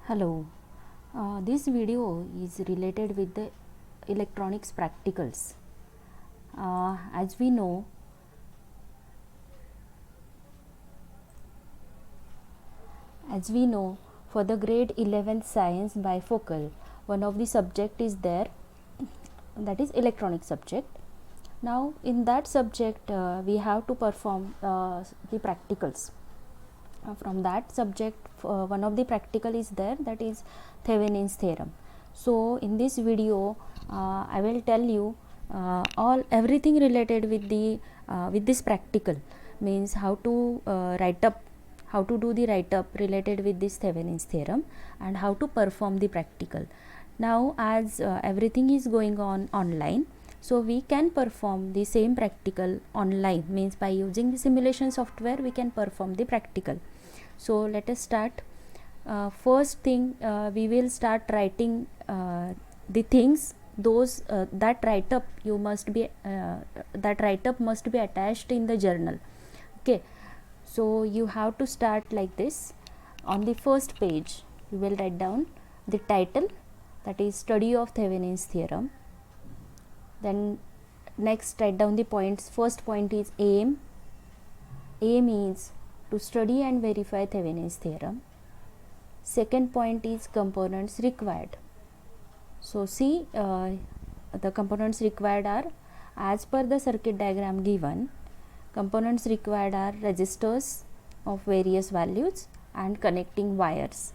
Hello, this video is related with the electronics practicals. As we know, for the grade 11th science bifocal, one of the subject is there, that is electronic subject. Now in that subject we have to perform the practicals. From that subject one of the practical is there, that is Thevenin's theorem. So in this video I will tell you everything related with the with this practical, means how to how to do the write up related with this Thevenin's theorem and how to perform the practical. Now as everything is going on online, so we can perform the same practical online, means by using the simulation software we can perform the practical. So let us start. First thing, we will start writing the things, those that write up you must be that write up must be attached in the journal. Okay, so you have to start like this. On the first page you will write down the title, that is study of Thevenin's theorem. Then next write down the points. First point is aim. Aim is to study and verify Thevenin's theorem. Second point is components required. So see, the components required are, as per the circuit diagram given, components required are resistors of various values and connecting wires.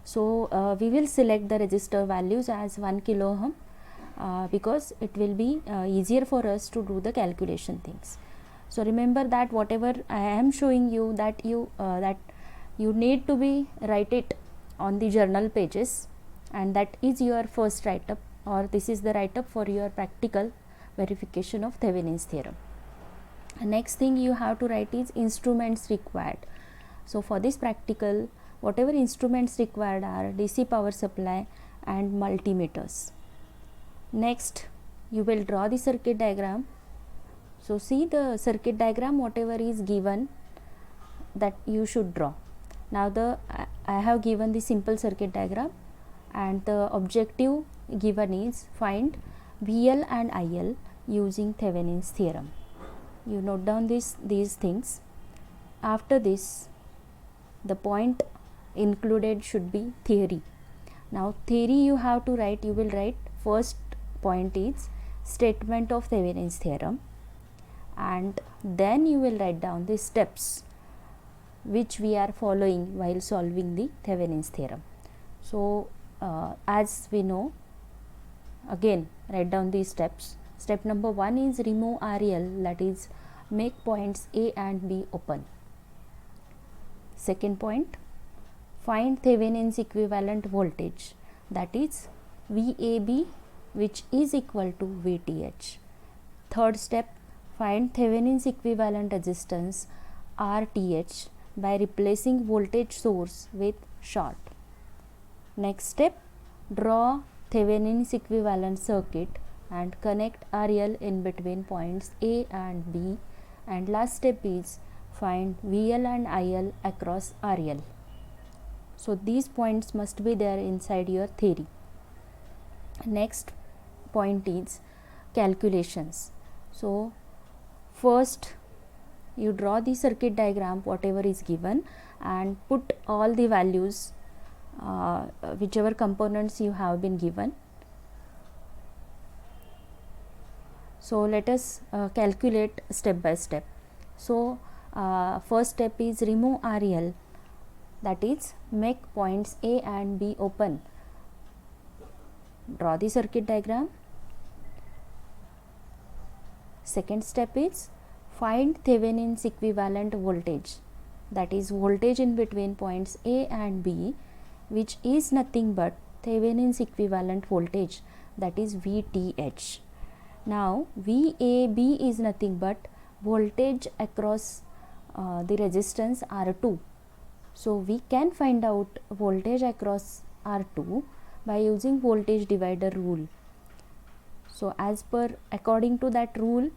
So we will select the resistor values as 1 kilo ohm because it will be easier for us to do the calculation things. So remember that whatever I am showing you, that you need to be write it on the journal pages, and that is your first write up, or this is the write up for your practical verification of Thevenin's theorem. Next thing you have to write is instruments required. So for this practical, whatever instruments required are DC power supply and multimeters. Next you will draw the circuit diagram. So see the circuit diagram, whatever is given that you should draw. Now I have given the simple circuit diagram, and the objective given is find VL and IL using Thevenin's theorem. You note down these things. After this, the point included should be theory. Now theory you have to write, you will write first point is statement of Thevenin's theorem, and then you will write down the steps which we are following while solving the Thevenin's theorem. So as we know, again write down these steps. Step number 1 is remove RL, that is make points A and B open. Second point, find Thevenin's equivalent voltage, that is VAB, which is equal to VTH. Third step, find Thevenin's equivalent resistance RTH by replacing voltage source with short. Next step, draw Thevenin's equivalent circuit and connect RL in between points A and B. And last step is find VL and IL across RL. So these points must be there inside your theory. Next point is calculations. So first you draw the circuit diagram, whatever is given, and put all the values, whichever components you have been given. So let us calculate step by step. So first step is remove RL, that is make points A and B open. Draw the circuit diagram. Second step is find Thevenin's equivalent voltage, that is voltage in between points A and B, which is nothing but Thevenin's equivalent voltage, that is VTH. Now VAB is nothing but voltage across the resistance R2. So we can find out voltage across R2 by using voltage divider rule. So as per according to that rule,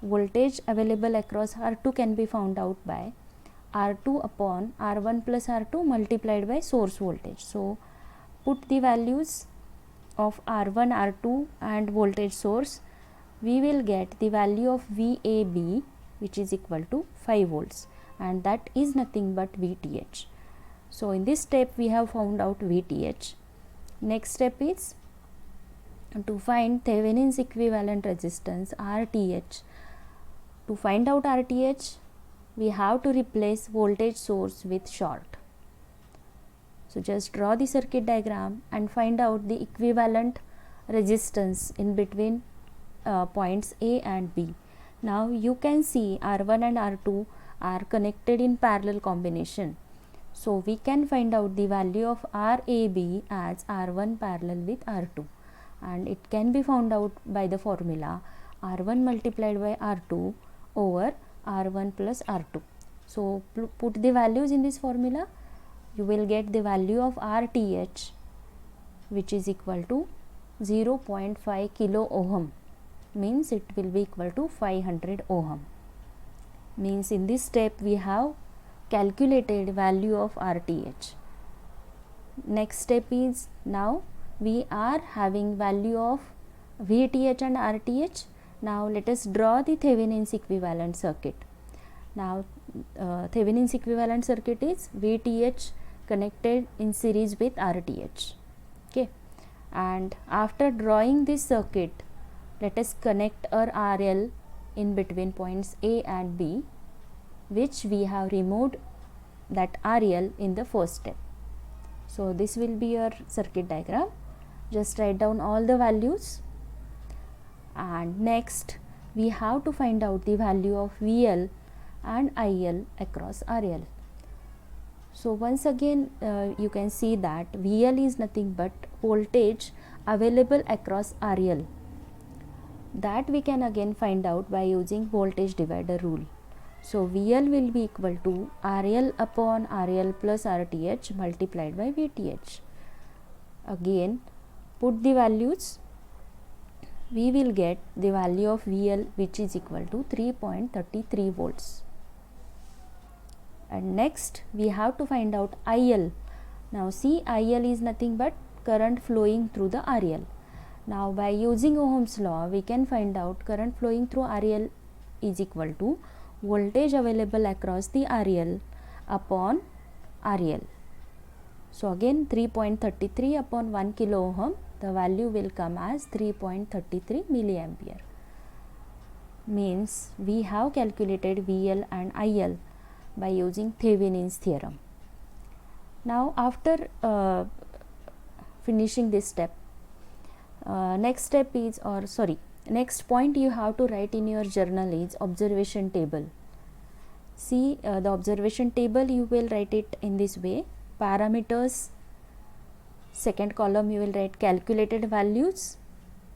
voltage available across R2 can be found out by R2 upon R1 plus R2 multiplied by source voltage. So put the values of R1, R2 and voltage source, we will get the value of VAB, which is equal to 5 volts, and that is nothing but VTH. So in this step we have found out VTH. Next step is to find Thevenin's equivalent resistance RTH. To find out RTH, we have to replace voltage source with short. So just draw the circuit diagram and find out the equivalent resistance in between points A and B. Now you can see R1 and R2 are connected in parallel combination. So we can find out the value of RAB as R1 parallel with R2, and it can be found out by the formula R1 multiplied by R2 over R1 plus R2. So put the values in this formula, you will get the value of RTH, which is equal to 0.5 kilo ohm, means it will be equal to 500 ohm. Means in this step we have calculated value of RTH. Next step is, now we are having value of VTH and RTH. Now let us draw the Thevenin's equivalent circuit. Now Thevenin's equivalent circuit is VTH connected in series with RTH. Okay, and after drawing this circuit, let us connect our RL in between points A and B, which we have removed that RL in the first step. So this will be your circuit diagram. Just write down all the values, and next we have to find out the value of VL and IL across RL. So once again you can see that VL is nothing but voltage available across RL. That we can again find out by using voltage divider rule. So VL will be equal to RL upon RL plus RTH multiplied by VTH. Again put the values, we will get the value of VL, which is equal to 3.33 volts. And next we have to find out IL. Now see, IL is nothing but current flowing through the RL. Now by using Ohm's law, we can find out current flowing through RL is equal to voltage available across the RL upon RL. So again 3.33 upon 1 kilo ohm, the value will come as 3.33 milliampere. Means we have calculated VL and IL by using Thevenin's theorem. Now after finishing this step, next point you have to write in your journal is observation table. See the observation table, you will write it in this way: parameters, second column you will write calculated values.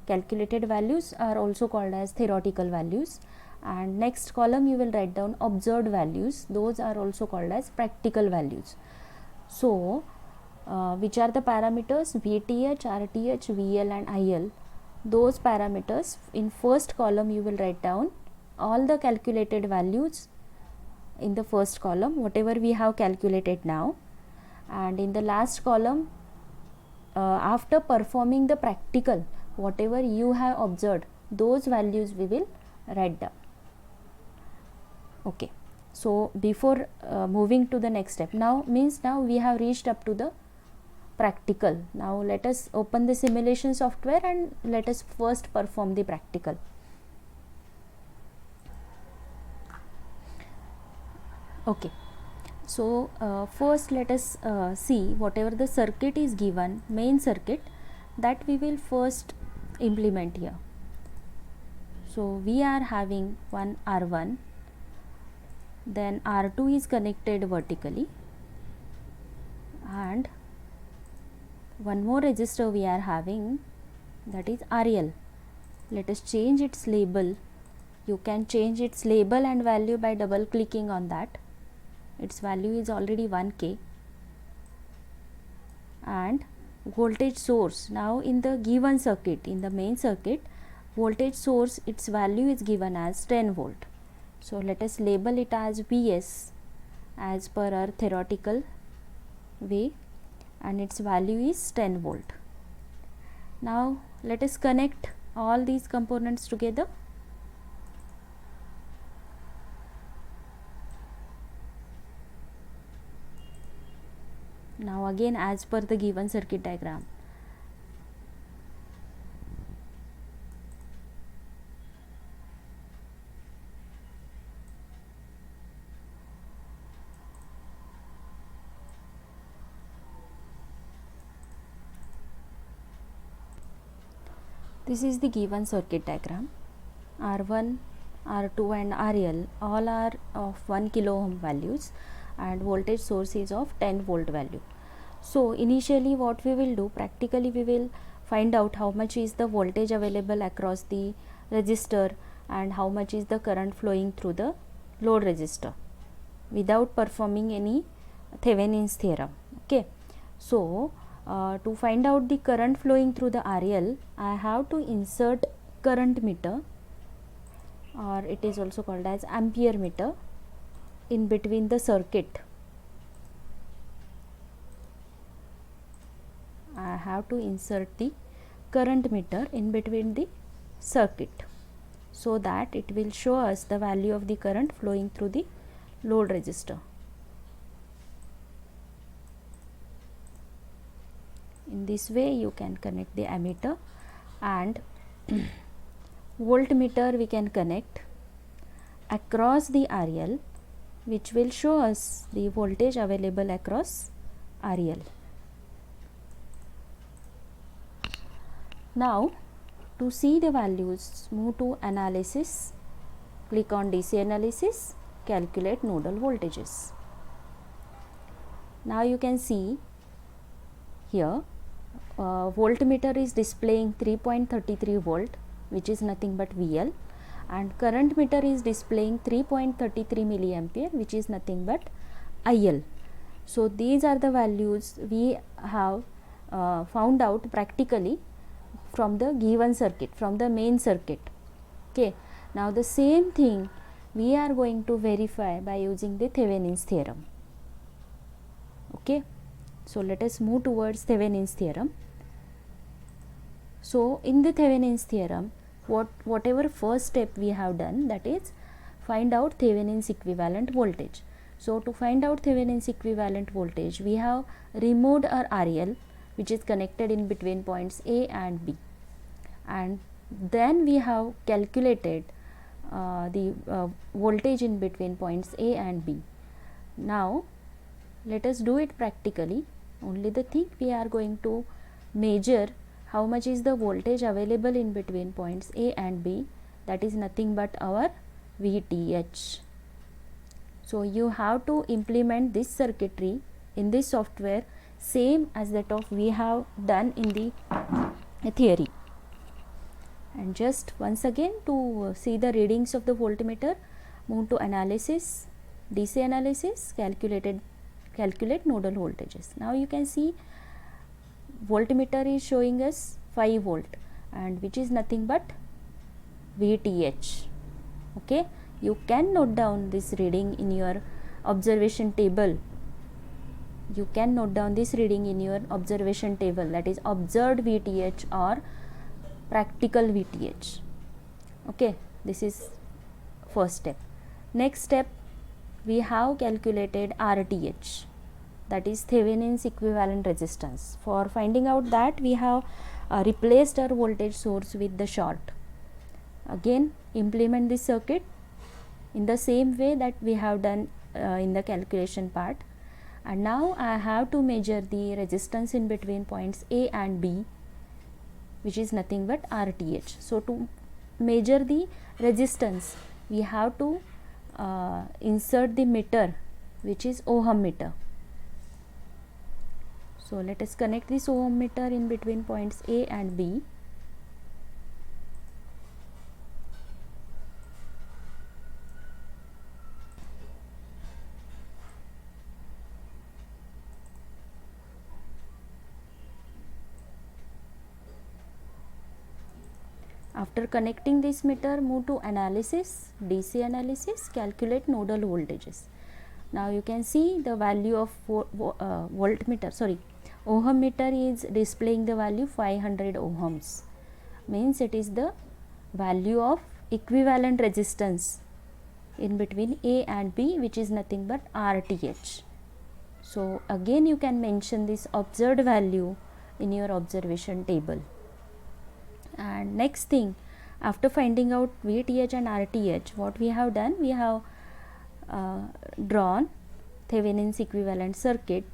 Calculated values are also called as theoretical values, and next column you will write down observed values, those are also called as practical values. So which are the parameters? VTH, RTH, VL and IL. Those parameters, in first column you will write down all the calculated values in the first column, whatever we have calculated now, and in the last column after performing the practical, whatever you have observed, those values we will write down. Okay, so before moving to the next step, now we have reached up to the practical. Now let us open the simulation software and let us first perform the practical. Okay, so first let us see whatever the circuit is given, main circuit, that we will first implement here. So we are having one R1, then R2 is connected vertically, and one more resistor we are having, that is RL. Let us change its label. You can change its label and value by double clicking on that. Its value is already 1K. And voltage source, now in the given circuit, in the main circuit, voltage source, its value is given as 10 volt. So let us label it as Vs, as per our theoretical way, and its value is 10 volt. Now let us connect all these components together. Now again, as per the given circuit diagram, this is the given circuit diagram. R1, R2 and RL all are of 1 kilo ohm values, and voltage source is of 10 volt value. So initially what we will do, practically we will find out how much is the voltage available across the resistor and how much is the current flowing through the load resistor without performing any Thevenin's theorem. Okay, so to find out the current flowing through the RL, I have to insert current meter, or it is also called as ampere meter, in between the circuit. I have to insert the current meter in between the circuit, so that it will show us the value of the current flowing through the load resistor. In this way you can connect the ammeter, and voltmeter we can connect across the RL, which will show us the voltage available across RL. Now to see the values, move to analysis, click on DC analysis, calculate nodal voltages. Now you can see here voltmeter is displaying 3.33 volt, which is nothing but VL, and current meter is displaying 3.33 milliampere, which is nothing but IL. So these are the values we have found out practically from the given circuit, from the main circuit. Okay, now the same thing we are going to verify by using the Thevenin's theorem. Okay, so let us move towards Thevenin's theorem. So in the Thevenin's theorem, whatever first step we have done, that is find out Thevenin's equivalent voltage. So to find out Thevenin's equivalent voltage, we have removed our RL, which is connected in between points A and B, and then we have calculated the voltage in between points A and B. Now let us do it practically. Only the thing we are going to measure how much is the voltage available in between points A and B, that is nothing but our VTH. So you have to implement this circuitry in this software same as that of we have done in the theory. And just once again, to see the readings of the voltmeter, move to analysis, DC analysis, calculate nodal voltages. Now you can see voltmeter is showing us 5 volt, and which is nothing but VTH. Okay, you can note down this reading in your observation table. You can note down this reading in your observation table, that is observed VTH or practical VTH. Okay, this is first step. Next step, we have calculated RTH, that is Thevenin's equivalent resistance. For finding out that, we have replaced our voltage source with the short. Again implement this circuit in the same way that we have done in the calculation part, and now I have to measure the resistance in between points A and B, which is nothing but RTH. So to measure the resistance, we have to insert the meter, which is ohm meter. So let us connect this ohm meter in between points A and B. After connecting this meter, move to analysis, DC analysis, calculate nodal voltages. Now you can see the value of voltmeter, sorry, ohm meter is displaying the value 500 ohms, means it is the value of equivalent resistance in between A and B, which is nothing but RTH. So again you can mention this observed value in your observation table. And next thing, after finding out VTH and RTH, what we have done, we have drawn Thevenin's equivalent circuit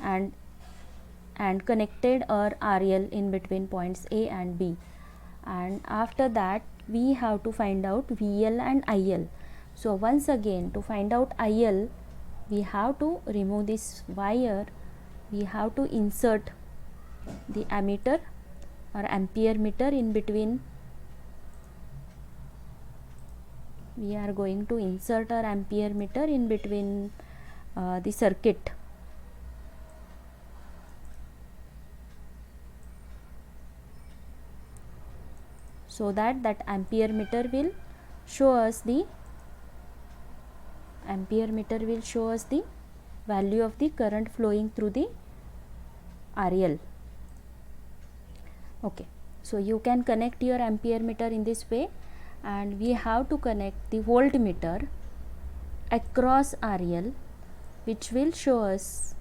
and connected our RL in between points A and B, and after that we have to find out VL and IL. So once again, to find out IL, we have to remove this wire, we have to insert the ammeter or ampere meter in between. We are going to insert our ampere meter in between the circuit. So that ampere meter will show us the value of the current flowing through the RL. Okay, so you can connect your ampere meter in this way, and we have to connect the voltmeter across RL, which will show us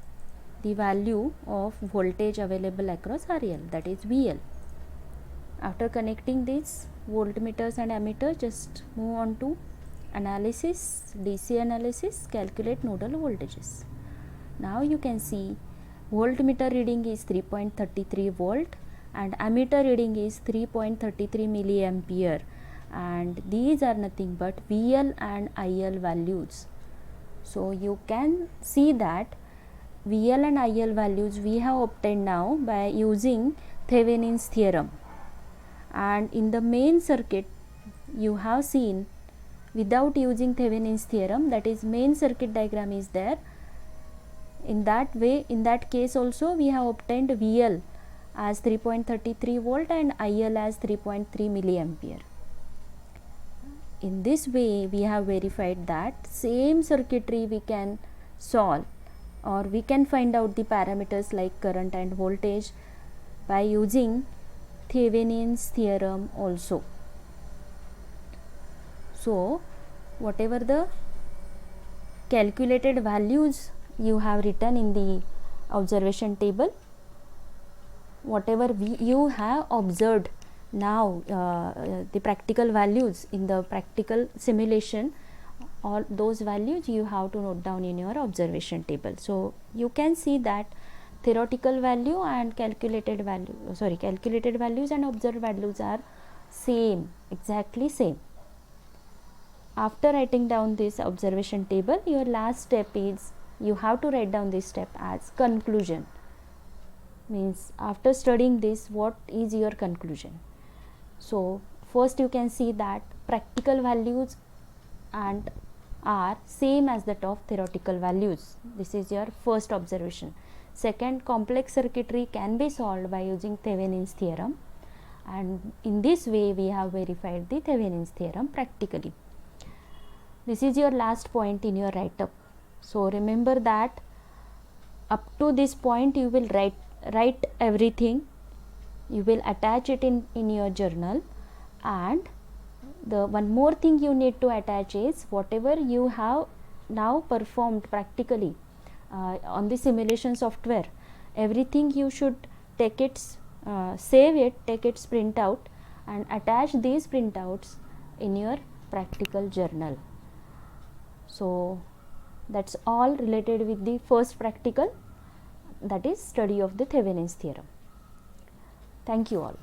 the value of voltage available across RL, that is VL. After connecting these voltmeters and ammeter, just move on to analysis, DC analysis, calculate nodal voltages. Now you can see voltmeter reading is 3.33 volt and ammeter reading is 3.33 milliampere, and these are nothing but VL and IL values. So you can see that VL and IL values we have obtained now by using Thevenin's theorem. And in the main circuit you have seen without using Thevenin's theorem, that is main circuit diagram is there. In that way, in that case also we have obtained VL as 3.33 volt and IL as 3.3 milliampere. In this way we have verified that same circuitry we can solve, or we can find out the parameters like current and voltage by using Thevenin's theorem also. So whatever the calculated values you have written in the observation table, whatever you have observed now, the practical values in the practical simulation, all those values you have to note down in your observation table. So you can see that theoretical value and calculated values and observed values are same, exactly same. After writing down this observation table, your last step is you have to write down this step as conclusion. Means after studying this, what is your conclusion? So first you can see that practical values and are same as that of theoretical values. This is your first observation. Second, complex circuitry can be solved by using Thevenin's theorem, and in this way we have verified the Thevenin's theorem practically. This is your last point in your write-up. So remember that up to this point you will write everything, you will attach it in your journal, and the one more thing you need to attach is whatever you have now performed practically on the simulation software, everything you should take its save it, take its printout and attach these printouts in your practical journal. So that's all related with the first practical, that is study of the Thevenin's theorem. Thank you all.